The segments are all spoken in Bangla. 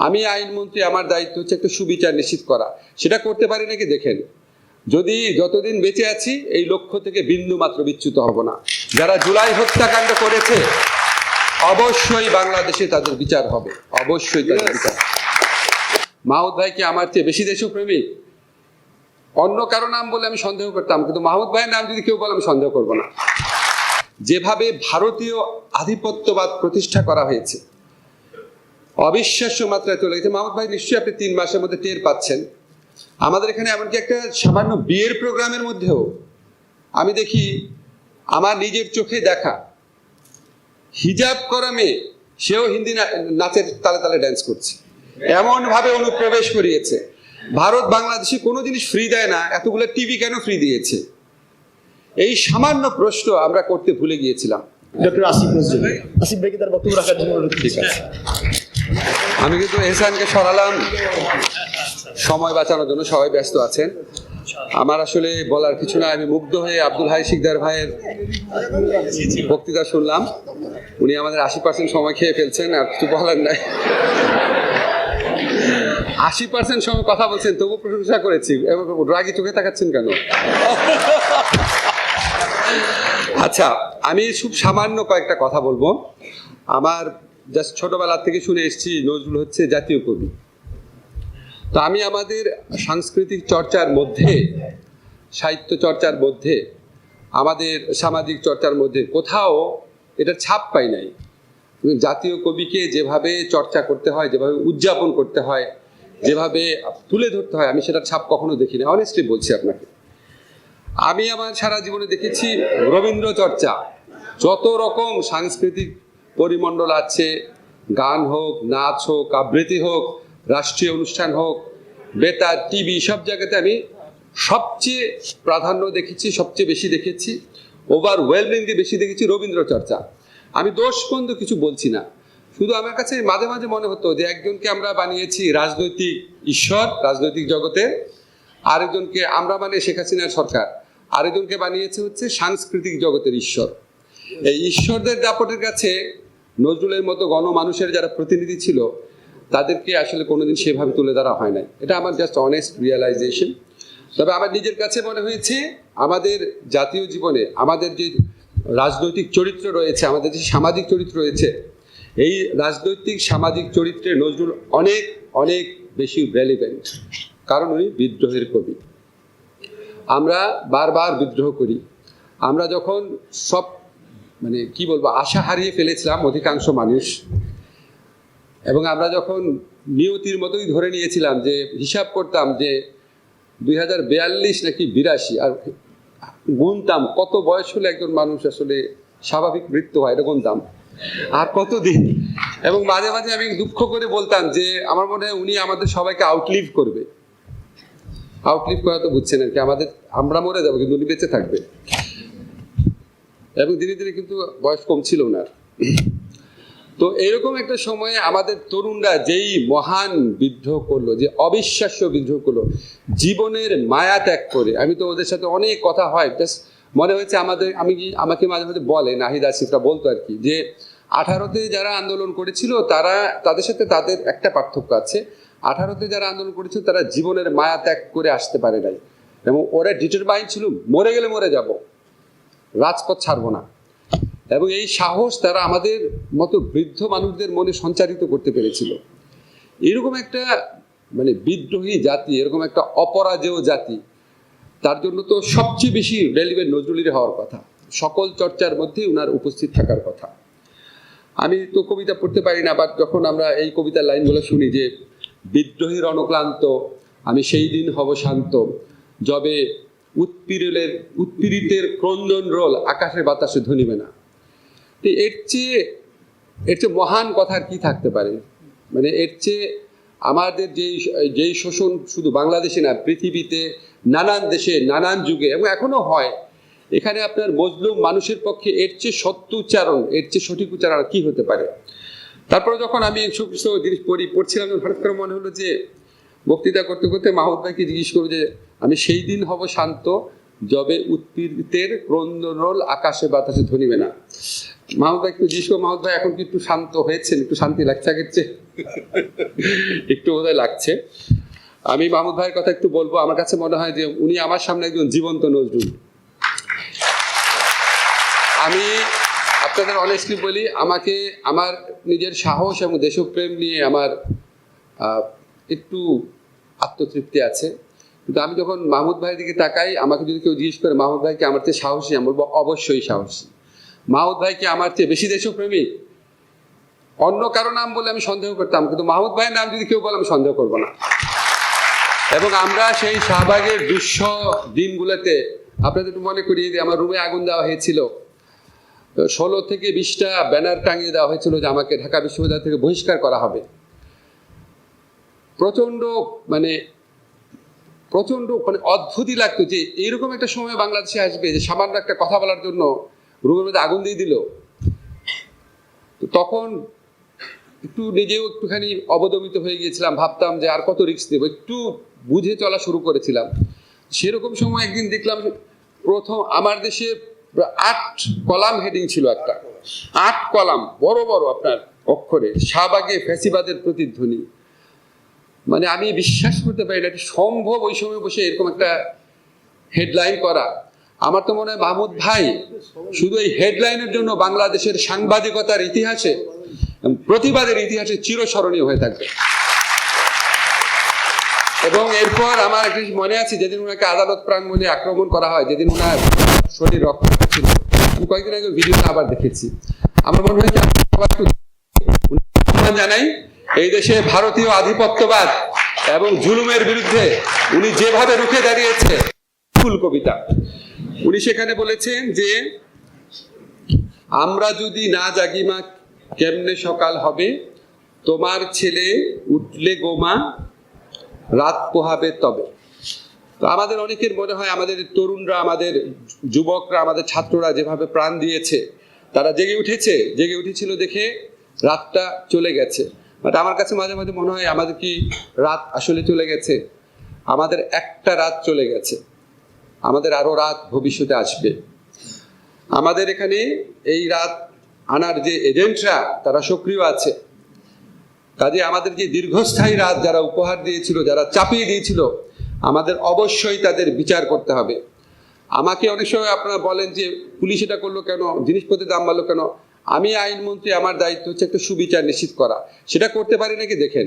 আমি আইনমন্ত্রী, আমার দায়িত্ব হচ্ছে একটা সুবিচার নিশ্চিত করা। সেটা করতে পারি নাকি দেখেন। যদি যতদিন বেঁচে আছি এই লক্ষ্য থেকে বিন্দু মাত্র বিচ্যুত হব না। যারা জুলাই হত্যাকাণ্ড করেছে অবশ্যই বাংলাদেশে তাদের বিচার হবে, অবশ্যই তাদের বিচার। মাহমুদ ভাই কি আমার চেয়ে বেশি দেশপ্রেমিক? অন্য কারো নাম বলে আমি সন্দেহ করতাম, কিন্তু মাহমুদ ভাইয়ের নাম যদি কেউ বলে আমি সন্দেহ করব না। যেভাবে ভারতীয় আধিপত্যবাদ প্রতিষ্ঠা করা হয়েছে অবিশ্বাস্য মাত্রায় চলে গেছে। মাহমুদ ভাই নিশ্চয়ই আপনি 3 মাসের মধ্যে টের পাচ্ছেন। আমাদের এখানে এমনকি একটা সামান্য বিয়ের প্রোগ্রামের মধ্যেও আমি দেখি আমার নিজের চোখে দেখা হিজাব করা মেয়ে, সেও হিন্দি নাচের তালে তালে ড্যান্স করছে, এমন ভাবে অনুপ্রবেশ করিয়েছে। ভারত বাংলাদেশে কোনো জিনিস ফ্রি দেয় না, এতগুলো টিভি কেন ফ্রি দিয়েছে? এই সামান্য প্রশ্ন আমরা করতে ভুলে গিয়েছিলাম। ডক্টর আসিফ ভাই তার বক্তব্য রাখার জন্য ঠিক আছে। আমি কিন্তু এহসানকে সরালাম সময় বাঁচানোর জন্য, সবাই ব্যস্ত আছেন। আমার আসলে বলার কিছু না। আমি মুগ্ধ হয়ে আব্দুল হাই শিকদার ভাইয়ের বক্তৃতা শুনলাম। উনি আমাদের 80% সময় খেয়ে ফেলছেন, আর কিছু বলার নাই। 80% সময় কথা বলছেন, তবু প্রশংসা করেছি। রাগী চোখে তাকাচ্ছেন কেন? আচ্ছা, আমি খুব সামান্য কয়েকটা কথা বলবো। আমার জাস্ট ছোটবেলা থেকে শুনে এসেছি নজরুল হচ্ছে জাতীয় কবি। তো আমি আমাদের সাংস্কৃতিক চর্চার মধ্যে, সাহিত্য চর্চার মধ্যে, আমাদের সামাজিক চর্চার মধ্যে কোথাও এটার ছাপ পাই নাই। জাতীয় কবিকে যেভাবে চর্চা করতে হয়, যেভাবে উদযাপন করতে হয়, যেভাবে তুলে ধরতে হয়, আমি সেটার ছাপ কখনো দেখিনি। অনেস্টলি বলছি আপনাকে। আমি আমার সারা জীবনে দেখেছি রবীন্দ্র চর্চা, যত রকম সাংস্কৃতিক পরিমণ্ডল আছে, গান হোক, নাচ হোক, আবৃত্তি হোক, রাষ্ট্রীয় অনুষ্ঠান হোক, বেতার, টিভি, সব জায়গাতে আমি সবচেয়ে প্রাধান্য দেখেছি, সবচেয়ে বেশি দেখেছি, ওভারওয়েলমিংলি বেশি দেখেছি রবীন্দ্র চর্চা। আমি দোষবন্ধ কিছু বলছি না, শুধু আমার কাছে মাঝে মাঝে মনে হতো যে একজনকে আমরা বানিয়েছি রাজনৈতিক ঈশ্বর, রাজনৈতিক জগতে, আরেকজনকে আমরা মানে শেখ হাসিনার সরকার, আরেকজনকে বানিয়েছে হচ্ছে সাংস্কৃতিক জগতের ঈশ্বর। এই ঈশ্বরদের দাপটের কাছে নজরুলের মতো গণমানুষের যারা প্রতিনিধি ছিল তাদেরকে আসলে কোনোদিন সেভাবে তুলে ধরা হয় নাই। এটা আমার জাস্ট অনেস্ট রিয়েলাইজেশন। তবে আমার নিজের কাছে মনে হয়েছে আমাদের জাতীয় জীবনে আমাদের যে রাজনৈতিক চরিত্র রয়েছে, আমাদের যে সামাজিক চরিত্র রয়েছে, এই রাজনৈতিক সামাজিক চরিত্রে নজরুল অনেক অনেক বেশি রেলিভেন্ট। কারণ উনি বিদ্রোহের কবি। আমরা বারবার বিদ্রোহ করি। আমরা যখন সব মানে কি বলবো আশা হারিয়ে ফেলেছিলাম অধিকাংশ মানুষ, এবং আমরা যখন নিয়তির মতোই ধরে নিয়েছিলাম যে হিসাব করতাম যে 2042 নাকি 82, আর গুনতাম কত বয়স হলে একজন মানুষ আসলে স্বাভাবিক মৃত্যু হয়, এটা গুনতাম আর কতদিন। এবং মাঝে মাঝে আমি দুঃখ করে বলতাম যে আমার মনে হয় উনি আমাদের সবাইকে আউটলিভ করবে। আউটলিভ করা তো বুঝছেন আর কি, আমরা মরে যাবো কিন্তু উনি বেঁচে থাকবে। এবং ধীরে ধীরে কিন্তু বয়স কম ছিল ওনার। তো এরকম একটা সময়ে আমাদের তরুণরা যেই মহান বিদ্রোহ করলো, যে অবিশ্বাস্য বিদ্রোহ করলো, জীবনের মায়া ত্যাগ করে। আমি তো ওদের সাথে অনেক কথা হয়, জাস্ট মনে হয়েছে আমাকে মাঝে মাঝে বলে নাহিদ আসিফরা বলতো আর কি, যে 18তে যারা আন্দোলন করেছিল তাদের সাথে তাদের একটা পার্থক্য আছে। 18তে যারা আন্দোলন করেছিল তারা জীবনের মায়া ত্যাগ করে আসতে পারে নাই, এবং ওরা ডিটারমাইন্ড ছিল মরে গেলে মরে যাব, রাজপথ ছাড়বো না। এবং এই সাহস তারা আমাদের মতো বৃদ্ধ মানুষদের মনে সঞ্চারিত করতে পেরেছিল। এরকম একটা মানে বিদ্রোহী জাতি, এরকম একটা অপরাজেয় জাতি, তার জন্য তো সবচেয়ে বেশি রেলিভেন্ট নজরুলের হওয়ার কথা, সকল চর্চার মধ্যে উনার উপস্থিত থাকার কথা। আমি তো কবিতা পড়তে পারি না, বাট যখন আমরা এই কবিতার লাইনগুলো শুনি যে বিদ্রোহীর অনক্লান্ত আমি সেই দিন হব শান্ত, যবে উৎপীড়িতের ক্রন্দন রোল আকাশে বাতাসে ধ্বনিবে না। এর চেয়ে মহান কথা আর কি থাকতে পারে? মানে এর চেয়ে আমাদের যেই শোষণ শুধু বাংলাদেশে না, পৃথিবীতে নানান দেশে নানান যুগে এবং এখনো হয়, এখানে আপনার মজলুম মানুষের পক্ষে এর চেয়ে সত্য উচ্চারণ, এর চেয়ে সঠিক উচ্চারণ কি হতে পারে? তারপরে যখন আমি এইসব জিনিস পড়ছিলাম, হঠাৎ করে মনে হলো যে বক্তৃতা করতে করতে মাহমুদ ভাইকে জিজ্ঞেস করবো যে আমি সেই দিন হব শান্ত, যবে উৎপীড়িতের ক্রন্দনরোল আকাশে বাতাসে ধ্বনিবে না। মাহমুদ ভাই একটু জিজ্ঞেস, মাহমুদ ভাই এখন কি একটু শান্ত হয়েছেন, একটু শান্তি লাগছে আগের চেয়ে? একটু বোধহয় লাগছে। আমি মাহমুদ ভাইয়ের কথা একটু বলবো। আমার কাছে মনে হয় যে উনি আমার সামনে একজন জীবন্ত নজরুল। আমি আপনাদের অনেস্টলি বলি, আমাকে আমার নিজের সাহস এবং দেশপ্রেম নিয়ে আমার একটু আত্মতৃপ্তি আছে, কিন্তু আমি যখন মাহমুদ ভাইয়ের দিকে তাকাই, আমাকে যদি কেউ জিজ্ঞেস করে মাহমুদ ভাইকে আমার চেয়ে সাহসী, আমি বলবো অবশ্যই সাহসী। মাহমুদ ভাইকে আমার চেয়ে বেশি দেশপ্রেমিক অন্য কারো নাম বলে আমি সন্দেহ করতাম, কিন্তু মাহমুদ ভাইয়ের নাম যদি কেউ বলে আমি সন্দেহ করবো না। এবং আমরা সেই শাহবাগের দুঃসহ দিনগুলোতে, আপনাদের একটু মনে করিয়ে দিই, আমার রুমে আগুন দেওয়া হয়েছিল, 16 থেকে 20টা ব্যানার টাঙিয়ে দেওয়া হয়েছিল যে আমাকে ঢাকা বিশ্ববিদ্যালয় থেকে বহিষ্কার করা হবে। প্রচন্ড মানে অদ্ভুতই লাগতো যে এইরকম একটা সময় বাংলাদেশে আসবে যে সামান্য একটা কথা বলার জন্য রুমের মধ্যে আগুন দিয়ে দিল। তো তখন একটু নিজেও একটুখানি অবদমিত হয়ে গিয়েছিলাম, ভাবতাম যে আর কত রিস্ক দেবো, একটু বুঝে চলা শুরু করেছিলাম। সেরকম সময় একদিন দেখলাম প্রথম আমার দেশে 8 কলাম হেডিং ছিল, একটা 8 কলাম বড় বড় আপনার অক্ষরে, শাহবাগে ফ্যাসিবাদের প্রতিধ্বনি। মানে আমি বিশ্বাস করতে পারি না এটা সম্ভব ওই সময় বসে এরকম একটা হেডলাইন করা। আমার তো মনে হয় মাহমুদ ভাই শুধু এই হেডলাইনের জন্য বাংলাদেশের সাংবাদিকতার ইতিহাসে, প্রতিবাদের ইতিহাসে চিরস্মরণীয় হয়ে থাকবে। এবং এরপর আমার একটা মনে আছে, যেদিন ওনাকে আদালত প্রাঙ্গণে আক্রমণ করা হয়, যেদিন ওনার শরীর রক্ত ছিল, আমি কয়েকদিন আগে ভিডিওটা আবার দেখেছি। আমার মনে হয় জানাই এই দেশে ভারতীয় আধিপত্যবাদ এবং জুলুমের বিরুদ্ধে উনি যেভাবে রুখে দাঁড়িয়েছে, ফুল কবিতা। উনি সেখানে বলেছেন যে আমরা যদি না জাগি মা কেমনে সকাল হবে, তোমার ছেলে উঠলে গোমা রাত পোহাবে তবে। তো আমাদের অনেকের মনে হয় আমাদের তরুণরা, আমাদের যুবকরা, আমাদের ছাত্ররা যেভাবে প্রাণ দিয়েছে, তারা জেগে উঠেছিল দেখে রাতটা চলে গেছে। বাট আমার কাছে মাঝে মাঝে মনে হয় আমাদের কি রাত আসলে চলে গেছে? আমাদের একটা রাত চলে গেছে, আমাদের আরো রাত ভবিষ্যতে আসবে। আমাদের এখানে এই রাত আনার যে এজেন্টরা তারা সক্রিয় আছে। কাজে আমাদের যে দীর্ঘস্থায়ী রাত যারা উপহার দিয়েছিল, যারা চাপিয়ে দিয়েছিল, আমাদের অবশ্যই তাদের বিচার করতে হবে। আমাকে অনেক সময় আপনারা বলেন যে পুলিশ এটা করলো কেন, জিনিসপত্রের দাম বাড়লো কেন? আমি আইনমন্ত্রী, আমার দায়িত্ব হচ্ছে একটা সুবিচার নিশ্চিত করা। সেটা করতে পারি নাকি দেখেন।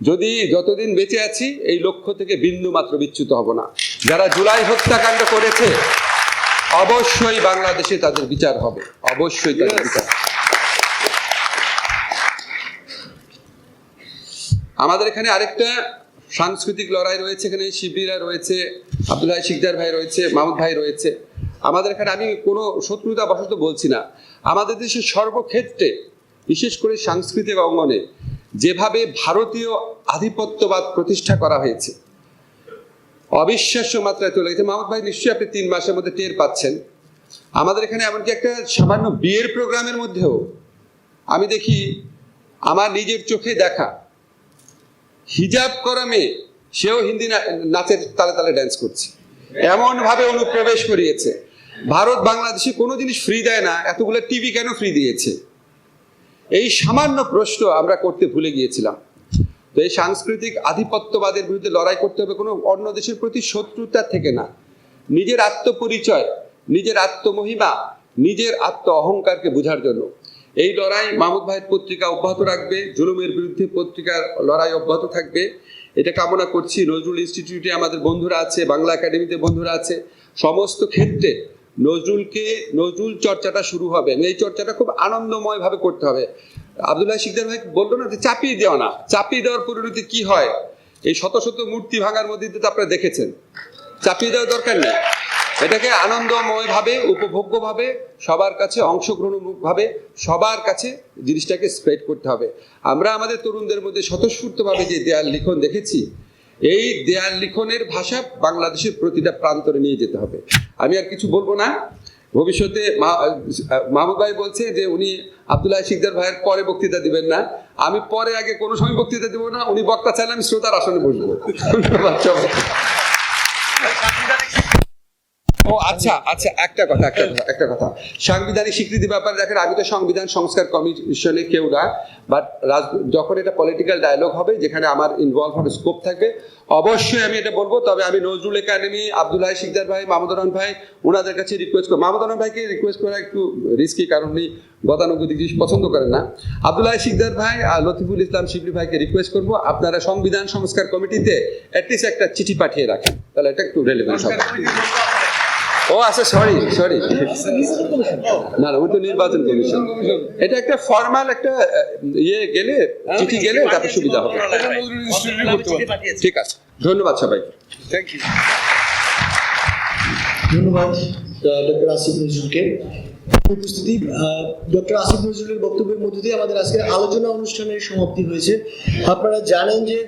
যদি যতদিন বেঁচে আছি এই লক্ষ্য থেকে বিন্দু মাত্র বিচ্যুত হব না। যারা জুলাই হত্যাকাণ্ড করেছে অবশ্যই বাংলাদেশে তাদের বিচার হবে, অবশ্যই তাদের বিচার। আমাদের এখানে আরেকটা সাংস্কৃতিক লড়াই রয়েছে, এখানে শিবিরা রয়েছে, আব্দুল্লাহ শিকদার ভাই রয়েছে, মাহমুদ ভাই রয়েছে। আমাদের এখানে আমি কোনো শত্রুতা বশত বলছি না, আমাদের দেশের সর্বক্ষেত্রে বিশেষ করে সাংস্কৃতিক অঙ্গনে যেভাবে ভারতীয় আধিপত্যবাদ প্রতিষ্ঠা করা হয়েছে, অবিশ্বাস্য মাত্রায় চলে গেছে। মাহমুদ ভাই নিশ্চয়ই আপনি 3 মাসের মধ্যে টের পাচ্ছেন। আমাদের এখানে এমনকি একটা সামান্য বিয়ের প্রোগ্রামের মধ্যেও আমি দেখি আমার নিজের চোখে দেখা হিজাব করা মেয়ে, সেও হিন্দি নাচের তালে তালে ড্যান্স করছে, এমন ভাবে অনুপ্রবেশ করিয়েছে। ভারত বাংলাদেশে কোনো জিনিস ফ্রি দেয় না, এতগুলো টিভি কেন ফ্রি দিয়েছে? এই সামান্য প্রশ্ন আমরা করতে ভুলে গিয়েছিলাম। তো এই সাংস্কৃতিক আধিপত্যবাদের বিরুদ্ধে লড়াই করতে হবে কোনো অন্য দেশের প্রতি শত্রুতা থেকে না, নিজের আত্মপরিচয়, নিজের আত্মমহিমা, নিজের আত্ম অহংকারকে বোঝার জন্য। এই লড়াই মাহমুদ ভাইয়ের পত্রিকা অব্যাহত রাখবে, জুলুমের বিরুদ্ধে পত্রিকার লড়াই অব্যাহত থাকবে, এটা কামনা করছি। নজরুল ইনস্টিটিউটে আমাদের বন্ধুরা আছে, বাংলা একাডেমিতে বন্ধুরা আছে, সমস্ত ক্ষেত্রে নজরুল চর্চাটা শুরু হবে। এই চর্চাটা খুব আনন্দময় ভাবে করতে হবে। আব্দুল্লাহ শিকদার ভাই বললো না যে চাপিয়ে দেওয়া না, চাপিয়ে দেওয়ার পরিণতি কি হয়? এই শত শত মূর্তি ভাঙার মধ্যে তো আপনারা দেখেছেন, চাপিয়ে দেওয়ার দরকার নেই। এটাকে আনন্দময় ভাবে, উপভোগ্য ভাবে, সবার কাছে অংশগ্রহণ ভাবে, সবার কাছে জিনিসটাকে স্প্রেড করতে হবে। আমরা আমাদের তরুণদের মধ্যে স্বতঃস্ফূর্তভাবে যে দেয়াল লিখন দেখেছি, এই দেয়াল লিখনের ভাষা বাংলাদেশের প্রতিটা প্রান্তরে নিয়ে যেতে হবে। আমি আর কিছু বলবো না। ভবিষ্যতে মাহমুদ ভাই বলছে যে উনি আব্দুল্লাহ শিকদার ভাইয়ের পরে বক্তৃতা দিবেন না। আমি পরে আগে কোনো সময় বক্তৃতা দেবো না, উনি বক্তা চাইলে আমি শ্রোতার আসনে বসবো। ধন্যবাদ সবাই। ও আচ্ছা আচ্ছা, একটা কথা সাংবিধানিক স্বীকৃতি ব্যাপারে দেখেন, আমি তো সংবিধান সংস্কার কমিশনে কেউ না, বাট যখন এটা পলিটিক্যাল ডায়ালগ হবে যেখানে আমার ইনভলভ হবে, স্কোপ থাকবে, অবশ্যই আমি এটা বলবো। তবে আমি নজরুল একাডেমি, আব্দুল হাই শিকদার ভাই, মাহমুদুর রহমান ভাই, ওনাদের কাছে রিকোয়েস্ট করবো। মাহমুদুর রহমান ভাইকে রিকোয়েস্ট করা একটু রিস্কি, কারণ উনি গতানুগতিক জিনিস পছন্দ করেন না। আব্দুল হাই শিকদার ভাই আর লতিফুল ইসলাম শিবলি ভাইকে রিকোয়েস্ট করবো, আপনারা সংবিধান সংস্কার কমিটিতে অ্যাটলিস্ট একটা চিঠি পাঠিয়ে রাখেন, তাহলে এটা একটু রেলেভেন্ট হবে। ও আচ্ছা, সরি না, ওই তো নির্বাচন কমিশন। এটা একটা ফর্মাল একটা গেলে, চিঠি গেলে তারপর সুবিধা হবে। ঠিক আছে, ধন্যবাদ সবাইকে। Thank you. ধন্যবাদ ডক্টর আসিফ নজরুলকে। উপস্থিতি ডক্টর আসিফ নজরুলের বক্তব্যের মধ্যে দিয়ে আমাদের আজকের আলোচনা অনুষ্ঠানের সমাপ্তি হয়েছে। আপনারা জানেন যে